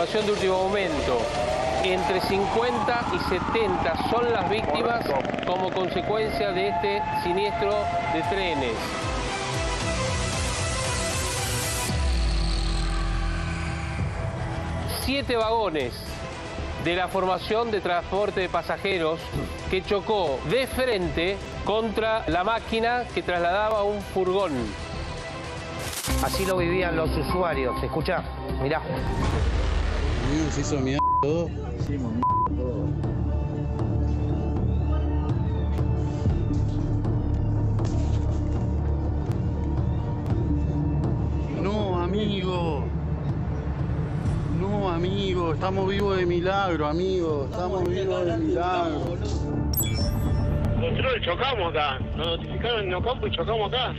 información de último momento. Entre 50 y 70 son las víctimas como consecuencia de este siniestro de trenes. Siete vagones de la formación de transporte de pasajeros que chocó de frente contra la máquina que trasladaba un furgón. Así lo vivían los usuarios. Escuchá, mirá. Se hizo mierda todo. No, amigo. No, amigo. Estamos vivos de milagro, amigo. Estamos vivos de milagro. Control, chocamos acá. Nos notificaron en Ocampo y chocamos acá.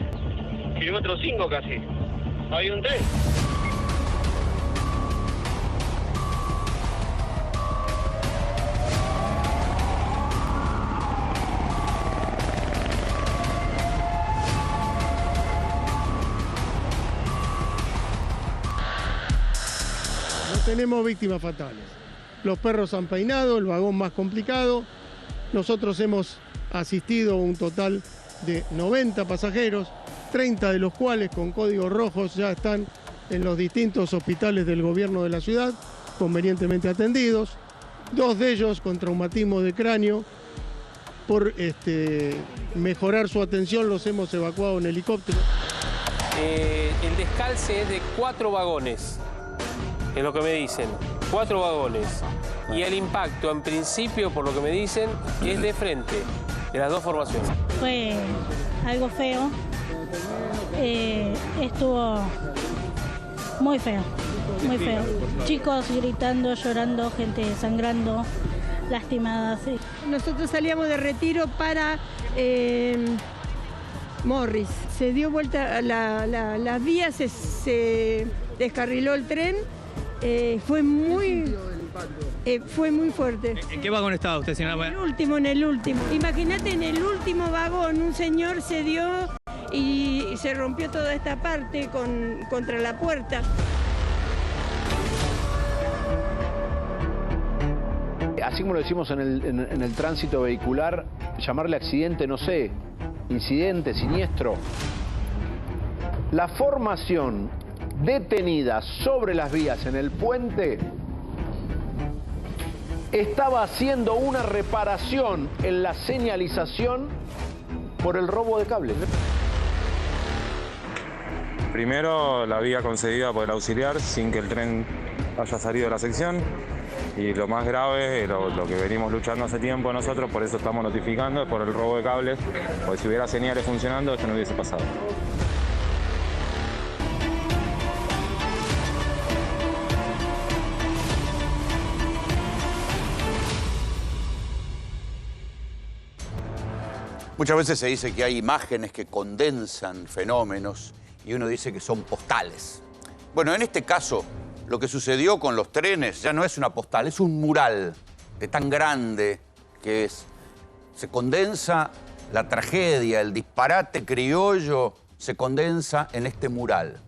Kilómetro 5 casi. Hay un tren. Tenemos víctimas fatales. Los perros han peinado, el vagón más complicado. Nosotros hemos asistido a un total de 90 pasajeros, 30 de los cuales con códigos rojos ya están en los distintos hospitales del gobierno de la ciudad, convenientemente atendidos. 2 de ellos con traumatismo de cráneo. Por mejorar su atención los hemos evacuado en helicóptero. El descalce es de 4 vagones. Es lo que me dicen, 4 vagones. Y el impacto, en principio, por lo que me dicen, es de frente, de las 2 formaciones. Fue algo feo. Estuvo muy feo, muy feo. Chicos gritando, llorando, gente sangrando, lastimada. Sí. Nosotros salíamos de retiro para Morris. Se dio vuelta las vías, se descarriló el tren. Fue muy fuerte. ¿En qué vagón estaba usted, señora? En el último. Imagínate, en el último vagón un señor se dio y se rompió toda esta parte contra la puerta. Así como lo decimos en el tránsito vehicular, llamarle accidente, no sé, incidente, siniestro. La formación detenida sobre las vías en el puente estaba haciendo una reparación en la señalización por el robo de cables. Primero, la vía concedida por el auxiliar sin que el tren haya salido de la sección. Y lo más grave, lo que venimos luchando hace tiempo nosotros, por eso estamos notificando, es por el robo de cables. Porque si hubiera señales funcionando, esto no hubiese pasado. Muchas veces se dice que hay imágenes que condensan fenómenos y uno dice que son postales. Bueno, en este caso, lo que sucedió con los trenes ya no es una postal, es un mural de tan grande que es. Se condensa la tragedia, el disparate criollo, se condensa en este mural.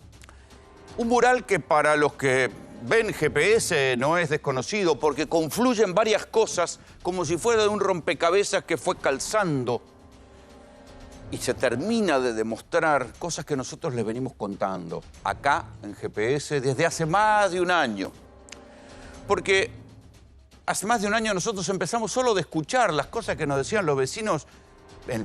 Un mural que para los que ven GPS no es desconocido porque confluyen varias cosas como si fuera de un rompecabezas que fue calzando. Y se termina de demostrar cosas que nosotros les venimos contando acá en GPS desde hace más de un año. Porque hace más de un año nosotros empezamos solo de escuchar las cosas que nos decían los vecinos,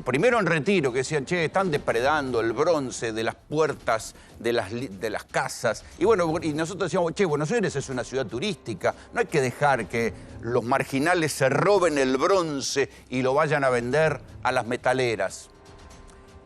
primero en Retiro, que decían, che, están depredando el bronce de las puertas de las casas. Y bueno, y nosotros decíamos, che, Buenos Aires es una ciudad turística, no hay que dejar que los marginales se roben el bronce y lo vayan a vender a las metaleras.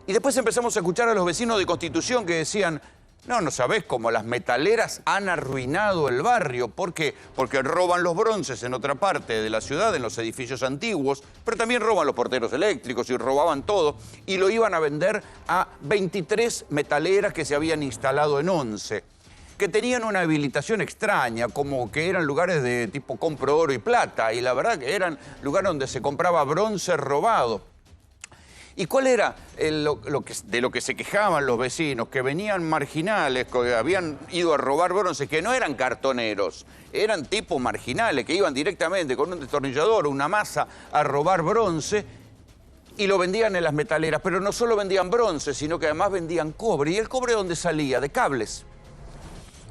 Y después empezamos a escuchar a los vecinos de Constitución que decían, no sabés cómo las metaleras han arruinado el barrio. ¿Por qué? Porque roban los bronces en otra parte de la ciudad, en los edificios antiguos, pero también roban los porteros eléctricos y robaban todo y lo iban a vender a 23 metaleras que se habían instalado en 11, que tenían una habilitación extraña, como que eran lugares de tipo compro oro y plata, y la verdad que eran lugares donde se compraba bronce robado. ¿Y cuál era de lo que se quejaban los vecinos? Que venían marginales, que habían ido a robar bronce, que no eran cartoneros, eran tipos marginales, que iban directamente con un destornillador o una masa a robar bronce y lo vendían en las metaleras. Pero no solo vendían bronce, sino que además vendían cobre. ¿Y el cobre dónde salía? De cables.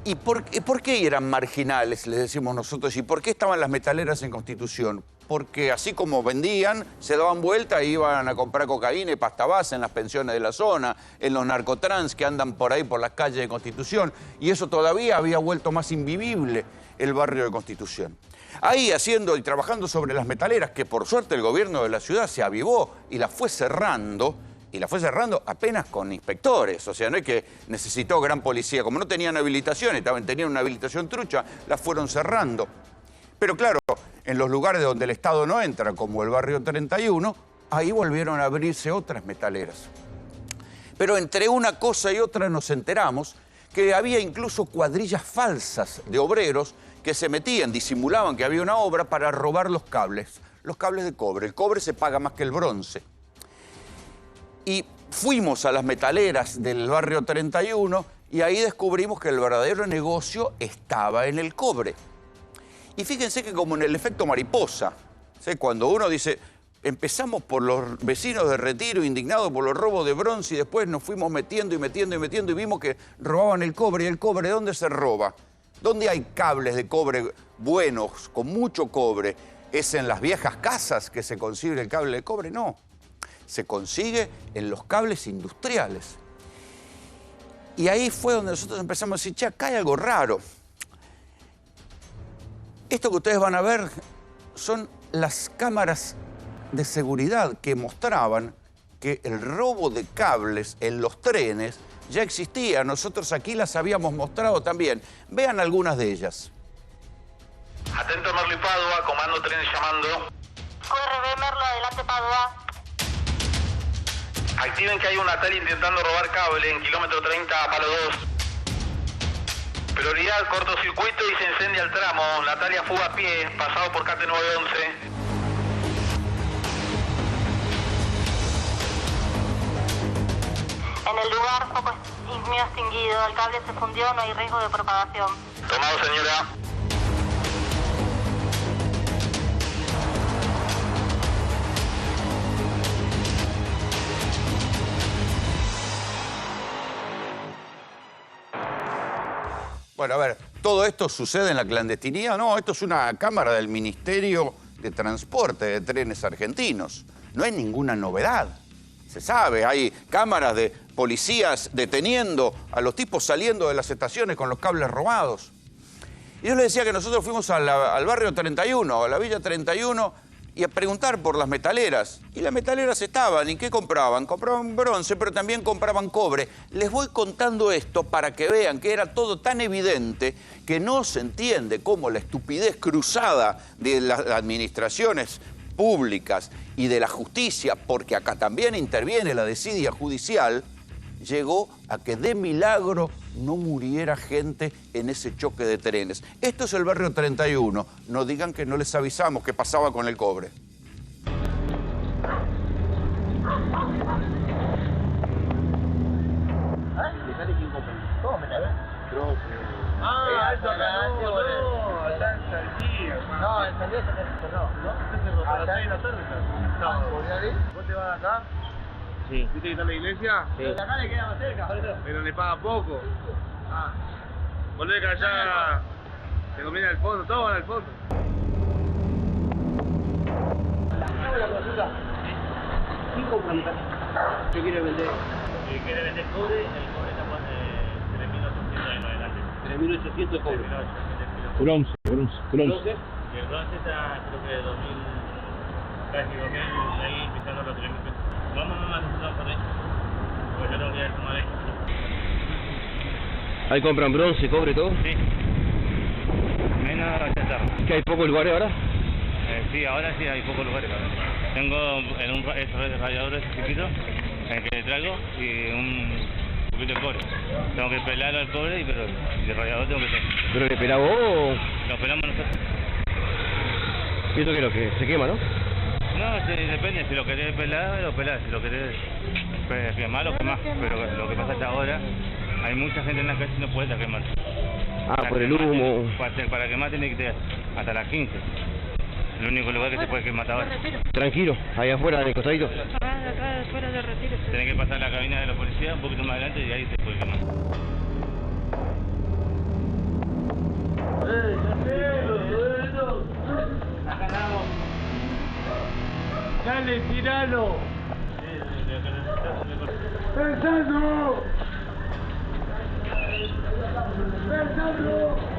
¿Y por qué eran marginales, les decimos nosotros? ¿Y por qué estaban las metaleras en Constitución? Porque así como vendían, se daban vuelta e iban a comprar cocaína y pasta base en las pensiones de la zona, en los narcotrans que andan por ahí por las calles de Constitución. Y eso todavía había vuelto más invivible el barrio de Constitución. Ahí haciendo y trabajando sobre las metaleras, que por suerte el gobierno de la ciudad se avivó y las fue cerrando. Y la fue cerrando apenas con inspectores. O sea, no es que necesitó gran policía. Como no tenían habilitaciones, tenían una habilitación trucha, las fueron cerrando. Pero claro, en los lugares donde el Estado no entra, como el barrio 31, ahí volvieron a abrirse otras metaleras. Pero entre una cosa y otra nos enteramos que había incluso cuadrillas falsas de obreros que se metían, disimulaban que había una obra para robar los cables de cobre. El cobre se paga más que el bronce. Y fuimos a las metaleras del barrio 31 y ahí descubrimos que el verdadero negocio estaba en el cobre. Y fíjense que como en el efecto mariposa, ¿sí? Cuando uno dice, empezamos por los vecinos de Retiro indignados por los robos de bronce y después nos fuimos metiendo y vimos que robaban el cobre. ¿Y el cobre dónde se roba? ¿Dónde hay cables de cobre buenos, con mucho cobre? ¿Es en las viejas casas que se consigue el cable de cobre? No. Se consigue en los cables industriales. Y ahí fue donde nosotros empezamos a decir, che, acá hay algo raro. Esto que ustedes van a ver son las cámaras de seguridad que mostraban que el robo de cables en los trenes ya existía. Nosotros aquí las habíamos mostrado también. Vean algunas de ellas. Atento Merlo y Padua, comando trenes llamando. QRB Merlo, adelante Padua. Activen que hay un Natalia intentando robar cable en kilómetro 30 a palo 2. Prioridad cortocircuito y se incendia el tramo. Natalia fuga a pie, pasado por CAT 911. En el lugar, foco mío extinguido. El cable se fundió, no hay riesgo de propagación. Tomado, señora. Bueno, a ver, ¿todo esto sucede en la clandestinidad? No, esto es una cámara del Ministerio de Transporte de Trenes Argentinos. No hay ninguna novedad. Se sabe, hay cámaras de policías deteniendo a los tipos saliendo de las estaciones con los cables robados. Y yo les decía que nosotros fuimos al barrio 31, a la Villa 31, y a preguntar por las metaleras. Y las metaleras estaban, ¿y qué compraban? Compraban bronce, pero también compraban cobre. Les voy contando esto para que vean que era todo tan evidente que no se entiende cómo la estupidez cruzada de las administraciones públicas y de la justicia, porque acá también interviene la desidia judicial, llegó a que de milagro no muriera gente en ese choque de trenes. Esto es el barrio 31. No digan que no les avisamos qué pasaba con el cobre. ¿Vos te vas acá? Sí. ¿Viste que está en la iglesia? Sí. Pero acá le queda más cerca, boludo. Pero le paga poco. Ah. Volvé que allá te conviene al fondo, todos van al fondo. ¿Quién compra metal? ¿Qué quiere vender? Si quiere vender cobre, el cobre está por 3.800 en adelante. 3.800 de cobre. Bronce. Y el bronce está creo que 2.000, casi 2.000, ahí pisando los 3.000 pesos. Vamos a nosotros por ahí, porque yo tengo que ir a tomar ahí. ¿Ahí compran bronce, cobre, todo? Sí. Menos chatarra. ¿Que hay pocos lugares ahora? Sí, ahora sí hay pocos lugares. Tengo esos radiadores chiquitos, el que le traigo, y un poquito de cobre. Tengo que pelar al cobre, pero el radiador tengo que tener. ¿Pero le pelás vos o...? Lo pelamos nosotros. ¿Y esto qué es lo que se quema, no? No, depende, si lo querés pelar, lo pelás, si lo querés quemar, lo quemás. Pero lo que pasa es que ahora hay mucha gente en las calles y no puede quemar. Ah, por el humo. Para quemar tiene que ir hasta las 15. El único lugar que se puede quemar ahora. Tranquilo, ahí afuera, del costadito. Acá afuera de retiro. Tenés que pasar la cabina de la policía un poquito más adelante y ahí se puede quemar. Acá andamos. Dale, tiralo. Pensando. Pensando.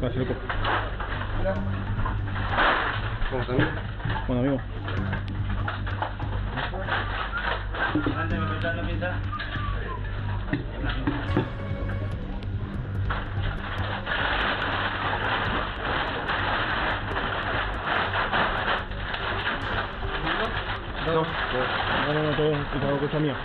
Gracias, loco. ¿Cómo estás? Bueno, amigo. Antes de empezar, ¿no piensas? No, todo es cosa mía.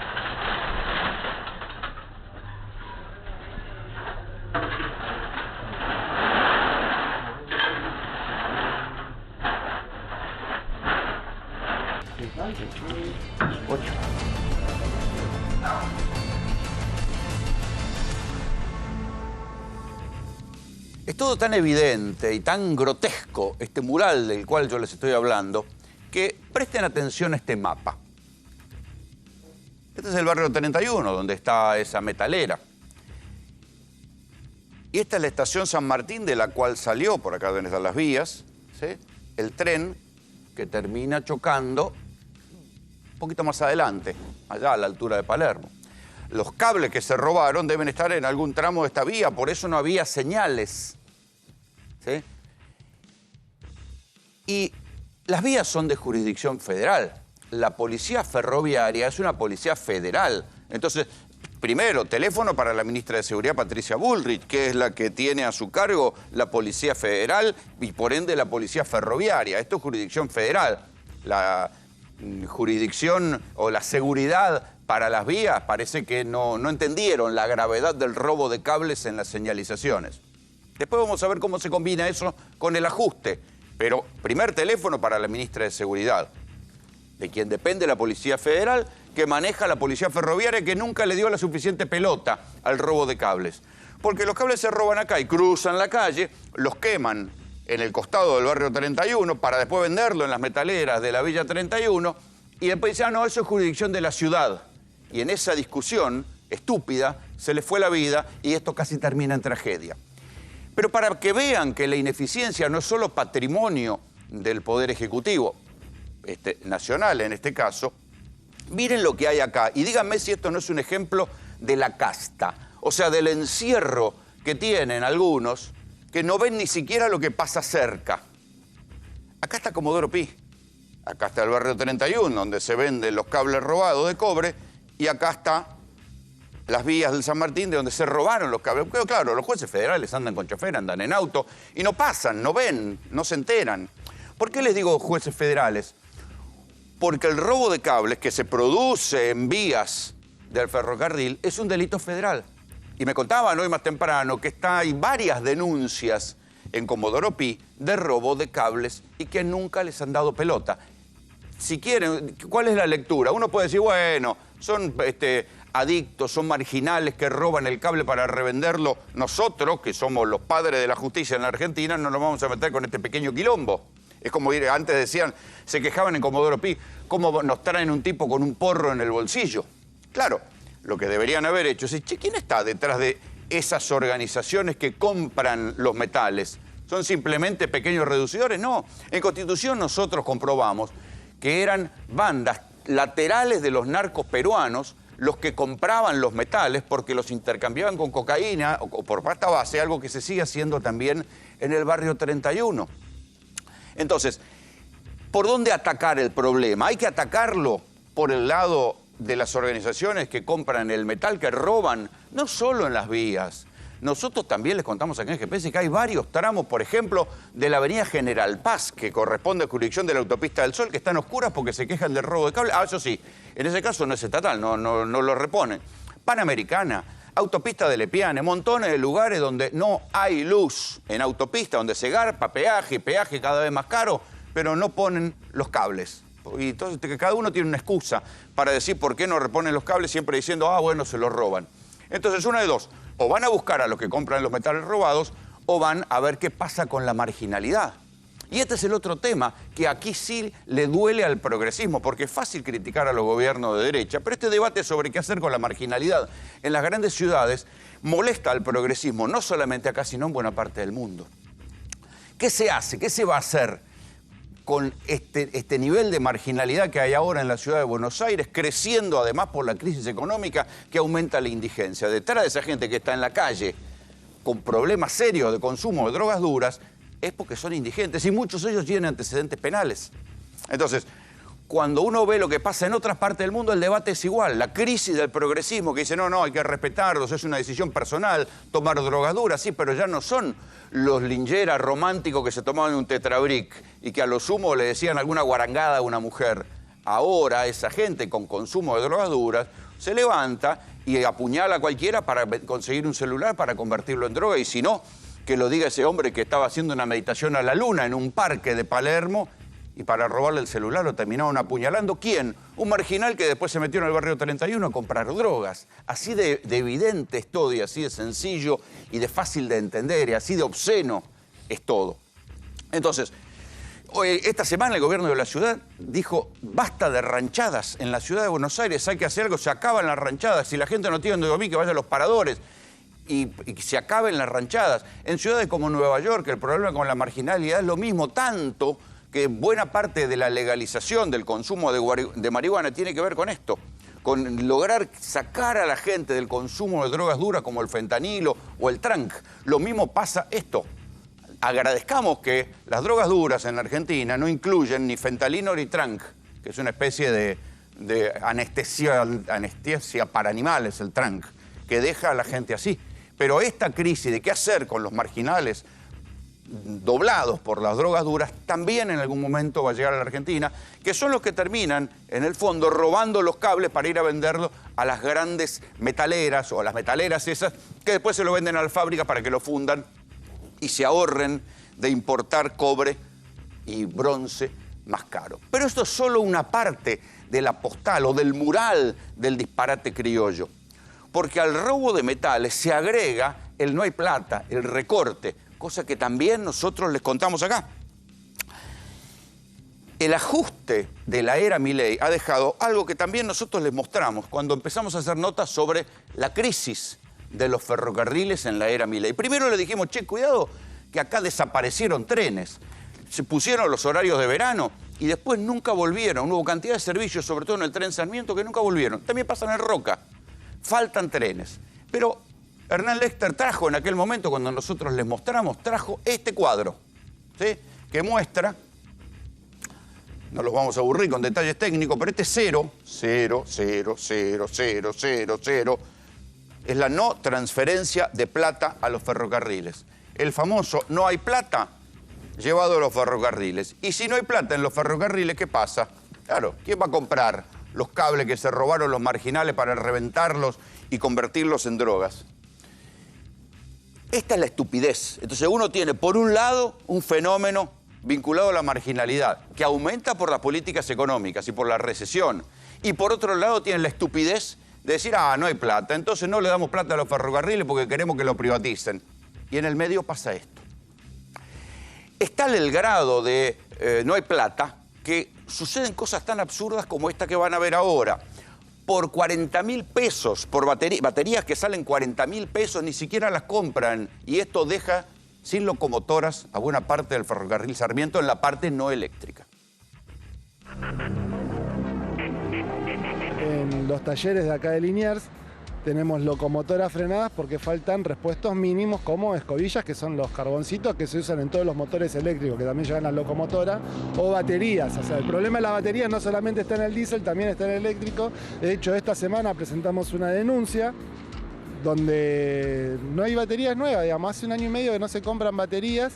Es todo tan evidente y tan grotesco este mural del cual yo les estoy hablando, que presten atención a este mapa. Este es el barrio 31, donde está esa metalera. Y esta es la estación San Martín, de la cual salió, por acá donde están las vías, ¿sí?, el tren que termina chocando un poquito más adelante, allá a la altura de Palermo. Los cables que se robaron deben estar en algún tramo de esta vía, por eso no había señales, ¿sí? Y las vías son de jurisdicción federal. La policía ferroviaria es una policía federal. Entonces, primero, teléfono para la ministra de Seguridad, Patricia Bullrich, que es la que tiene a su cargo la policía federal y por ende la policía ferroviaria. Esto es jurisdicción federal. La jurisdicción o la seguridad para las vías parece que no entendieron la gravedad del robo de cables en las señalizaciones. Después vamos a ver cómo se combina eso con el ajuste. Pero primer teléfono para la ministra de Seguridad, de quien depende la Policía Federal, que maneja la Policía Ferroviaria, que nunca le dio la suficiente pelota al robo de cables. Porque los cables se roban acá y cruzan la calle, los queman en el costado del barrio 31 para después venderlo en las metaleras de la Villa 31 y después dicen, no, eso es jurisdicción de la ciudad. Y en esa discusión estúpida se les fue la vida y esto casi termina en tragedia. Pero para que vean que la ineficiencia no es solo patrimonio del Poder Ejecutivo, nacional en este caso, miren lo que hay acá y díganme si esto no es un ejemplo de la casta, o sea, del encierro que tienen algunos que no ven ni siquiera lo que pasa cerca. Acá está Comodoro Pi, acá está el barrio 31, donde se venden los cables robados de cobre, y acá está las vías del San Martín, de donde se robaron los cables. Pero claro, los jueces federales andan con chofer, andan en auto, y no pasan, no ven, no se enteran. ¿Por qué les digo jueces federales? Porque el robo de cables que se produce en vías del ferrocarril es un delito federal. Y me contaban hoy más temprano que hay varias denuncias en Comodoro Pi de robo de cables y que nunca les han dado pelota. Si quieren, ¿cuál es la lectura? Uno puede decir, bueno, son adictos, son marginales que roban el cable para revenderlo. Nosotros, que somos los padres de la justicia en la Argentina, no nos vamos a meter con este pequeño quilombo. Es como antes decían, se quejaban en Comodoro Pi, cómo nos traen un tipo con un porro en el bolsillo. Claro, lo que deberían haber hecho es, che, ¿quién está detrás de esas organizaciones que compran los metales? ¿Son simplemente pequeños reducidores? No. En Constitución nosotros comprobamos que eran bandas laterales de los narcos peruanos los que compraban los metales porque los intercambiaban con cocaína o por pasta base, algo que se sigue haciendo también en el barrio 31. Entonces, ¿por dónde atacar el problema? Hay que atacarlo por el lado de las organizaciones que compran el metal, que roban no solo en las vías, Nosotros también les contamos acá en GPS que hay varios tramos, por ejemplo, de la avenida General Paz, que corresponde a jurisdicción de la Autopista del Sol, que están oscuras porque se quejan del robo de cable. Ah, eso sí, en ese caso no es estatal, no lo reponen. Panamericana, Autopista de Lepiane, montones de lugares donde no hay luz en autopista, donde se garpa peaje y peaje cada vez más caro, pero no ponen los cables. Y entonces cada uno tiene una excusa para decir por qué no reponen los cables, siempre diciendo, ah, bueno, se los roban. Entonces, una de dos, o van a buscar a los que compran los metales robados, o van a ver qué pasa con la marginalidad. Y este es el otro tema que aquí sí le duele al progresismo, porque es fácil criticar a los gobiernos de derecha, pero este debate sobre qué hacer con la marginalidad en las grandes ciudades molesta al progresismo, no solamente acá, sino en buena parte del mundo. ¿Qué se hace? ¿Qué se va a hacer con este nivel de marginalidad que hay ahora en la ciudad de Buenos Aires, creciendo además por la crisis económica que aumenta la indigencia? Detrás de esa gente que está en la calle con problemas serios de consumo de drogas duras, es porque son indigentes y muchos de ellos tienen antecedentes penales. Entonces, cuando uno ve lo que pasa en otras partes del mundo, el debate es igual. La crisis del progresismo que dice, no, hay que respetarlos, es una decisión personal, tomar drogas duras, sí, pero ya no son los lingeras románticos que se tomaban un tetrabric y que a lo sumo le decían alguna guarangada a una mujer. Ahora esa gente con consumo de drogas duras se levanta y apuñala a cualquiera para conseguir un celular para convertirlo en droga, y si no, que lo diga ese hombre que estaba haciendo una meditación a la luna en un parque de Palermo y para robarle el celular lo terminaron apuñalando. ¿Quién? Un marginal que después se metió en el barrio 31 a comprar drogas. Así de evidente es todo y así de sencillo y de fácil de entender y así de obsceno es todo. Entonces, esta semana el gobierno de la ciudad dijo, basta de ranchadas en la ciudad de Buenos Aires, hay que hacer algo, se acaban las ranchadas. Si la gente no tiene donde dormir, que vaya a los paradores. Y se acaben las ranchadas. En ciudades como Nueva York, el problema con la marginalidad es lo mismo, tanto que buena parte de la legalización del consumo de marihuana tiene que ver con esto, con lograr sacar a la gente del consumo de drogas duras como el fentanilo o el tranq. Lo mismo pasa esto. Agradezcamos que las drogas duras en la Argentina no incluyen ni fentanilo ni tranq, que es una especie de anestesia para animales, el tranq, que deja a la gente así. Pero esta crisis de qué hacer con los marginales doblados por las drogas duras también en algún momento va a llegar a la Argentina, que son los que terminan, en el fondo, robando los cables para ir a venderlos a las grandes metaleras o a las metaleras esas, que después se lo venden a la fábrica para que lo fundan y se ahorren de importar cobre y bronce más caro. Pero esto es solo una parte de la postal o del mural del disparate criollo. Porque al robo de metales se agrega el no hay plata, el recorte, cosa que también nosotros les contamos acá. El ajuste de la era Milei ha dejado algo que también nosotros les mostramos cuando empezamos a hacer notas sobre la crisis de los ferrocarriles en la era Milei. Primero le dijimos, che, cuidado, que acá desaparecieron trenes. Se pusieron los horarios de verano y después nunca volvieron. Hubo cantidad de servicios, sobre todo en el tren Sarmiento, que nunca volvieron. También pasa en el Roca. Faltan trenes. Pero Hernán Lexter trajo en aquel momento, cuando nosotros les mostramos, trajo este cuadro, ¿sí? Que muestra, no los vamos a aburrir con detalles técnicos, pero este 0, 0, 0, 0, 0, 0, 0, es la no transferencia de plata a los ferrocarriles. El famoso no hay plata llevado a los ferrocarriles. Y si no hay plata en los ferrocarriles, ¿qué pasa? Claro, ¿quién va a comprar los cables que se robaron los marginales para reventarlos y convertirlos en drogas? Esta es la estupidez. Entonces uno tiene, por un lado, un fenómeno vinculado a la marginalidad, que aumenta por las políticas económicas y por la recesión. Y por otro lado tiene la estupidez de decir, no hay plata, entonces no le damos plata a los ferrocarriles porque queremos que lo privaticen. Y en el medio pasa esto. Es tal el grado de no hay plata que suceden cosas tan absurdas como esta que van a ver ahora. Por 40.000 pesos, por baterías que salen 40.000 pesos, ni siquiera las compran. Y esto deja sin locomotoras a buena parte del ferrocarril Sarmiento en la parte no eléctrica. En los talleres de acá de Liniers tenemos locomotoras frenadas porque faltan repuestos mínimos como escobillas, que son los carboncitos que se usan en todos los motores eléctricos que también llevan a la locomotora, o baterías. O sea, el problema de la batería no solamente está en el diésel, también está en el eléctrico. De hecho, esta semana presentamos una denuncia donde no hay baterías nuevas, digamos, hace 1 año y medio que no se compran baterías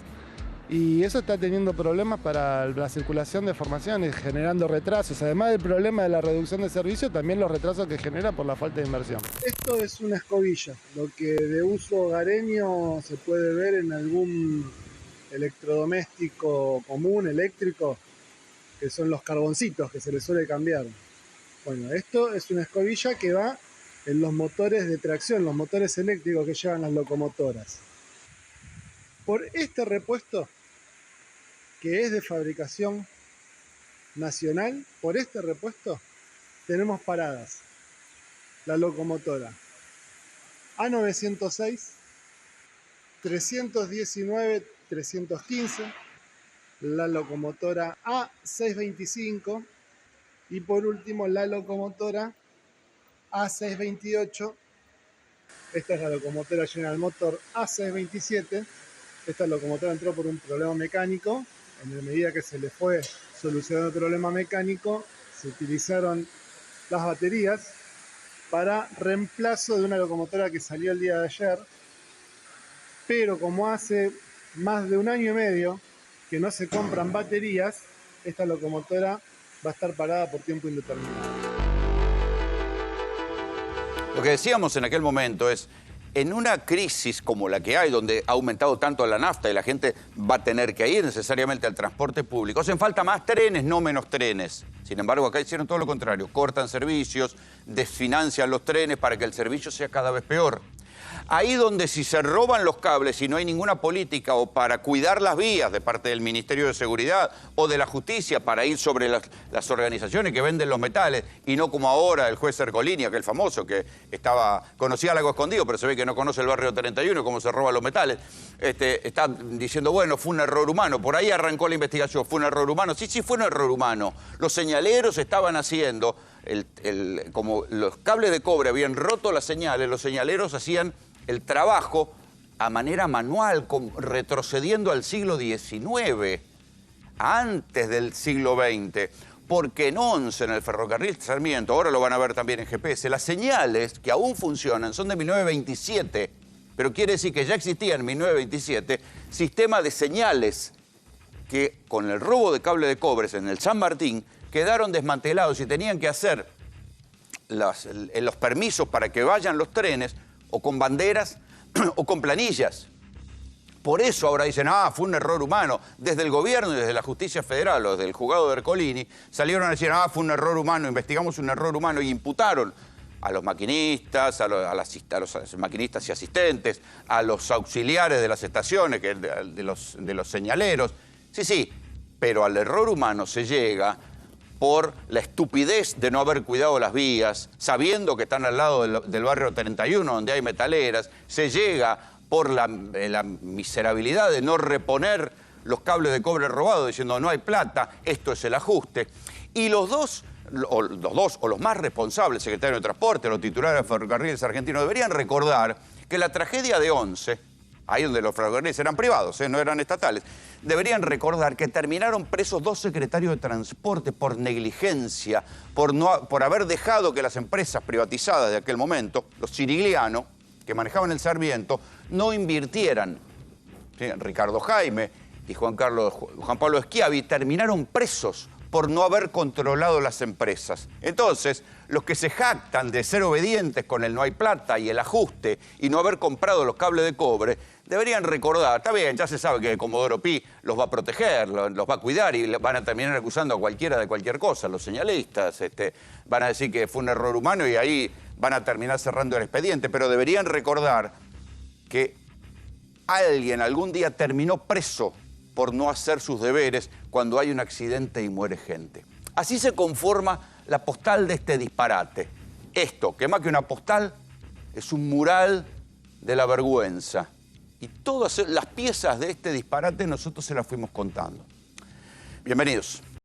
y eso está teniendo problemas para la circulación de formaciones, generando retrasos. Además del problema de la reducción de servicio, también los retrasos que genera por la falta de inversión. Esto es una escobilla, lo que de uso hogareño se puede ver en algún electrodoméstico común, eléctrico, que son los carboncitos que se le suele cambiar. Bueno, esto es una escobilla que va en los motores de tracción, los motores eléctricos que llevan las locomotoras. Por este repuesto, que es de fabricación nacional, por este repuesto tenemos paradas la locomotora A906, 319, 315, la locomotora A625 y por último la locomotora A628. Esta es la locomotora General Motor A627. Esta locomotora entró por un problema mecánico. En la medida que se le fue solucionando el problema mecánico, se utilizaron las baterías para reemplazo de una locomotora que salió el día de ayer. Pero como hace más de 1 año y medio que no se compran baterías, esta locomotora va a estar parada por tiempo indeterminado. Lo que decíamos en aquel momento es, en una crisis como la que hay, donde ha aumentado tanto la nafta y la gente va a tener que ir necesariamente al transporte público, hacen falta más trenes, no menos trenes. Sin embargo, acá hicieron todo lo contrario. Cortan servicios, desfinancian los trenes para que el servicio sea cada vez peor. Ahí donde si se roban los cables y no hay ninguna política o para cuidar las vías de parte del Ministerio de Seguridad o de la Justicia para ir sobre las organizaciones que venden los metales y no como ahora el juez Ercolini, aquel famoso que conocía Lago Escondido, pero se ve que no conoce el barrio 31, cómo se roban los metales, está diciendo, bueno, fue un error humano. Por ahí arrancó la investigación, fue un error humano. Sí, fue un error humano. Los señaleros estaban haciendo, como los cables de cobre habían roto las señales, los señaleros hacían el trabajo a manera manual, retrocediendo al siglo XIX, antes del siglo XX, porque en ONCE, en el ferrocarril Sarmiento, ahora lo van a ver también en GPS, las señales que aún funcionan son de 1927, pero quiere decir que ya existía en 1927 sistema de señales que con el robo de cable de cobre en el San Martín quedaron desmantelados y tenían que hacer los permisos para que vayan los trenes o con banderas o con planillas. Por eso ahora dicen, fue un error humano. Desde el gobierno y desde la justicia federal o desde el juzgado de Ercolini salieron a decir, fue un error humano, investigamos un error humano y imputaron a los maquinistas, a los maquinistas y asistentes, a los auxiliares de las estaciones, de los señaleros. Sí, pero al error humano se llega por la estupidez de no haber cuidado las vías, sabiendo que están al lado del barrio 31, donde hay metaleras, se llega por la miserabilidad de no reponer los cables de cobre robados, diciendo no hay plata, esto es el ajuste. Y los dos o los más responsables, el secretario de Transporte, los titulares de ferrocarriles argentinos, deberían recordar que la tragedia de ONCE, ahí donde los ferrocarriles eran privados, no eran estatales, deberían recordar que terminaron presos 2 secretarios de Transporte por negligencia, por haber dejado que las empresas privatizadas de aquel momento, los Cirigliano, que manejaban el Sarmiento, no invirtieran. ¿Sí? Ricardo Jaime y Juan Pablo Schiavi terminaron presos por no haber controlado las empresas. Entonces, los que se jactan de ser obedientes con el no hay plata y el ajuste y no haber comprado los cables de cobre, deberían recordar, está bien, ya se sabe que Comodoro Pi los va a proteger, los va a cuidar y van a terminar acusando a cualquiera de cualquier cosa, los señalistas, van a decir que fue un error humano y ahí van a terminar cerrando el expediente, pero deberían recordar que alguien algún día terminó preso por no hacer sus deberes cuando hay un accidente y muere gente. Así se conforma la postal de este disparate. Esto, que más que una postal, es un mural de la vergüenza. Y todas las piezas de este disparate nosotros se las fuimos contando. Bienvenidos.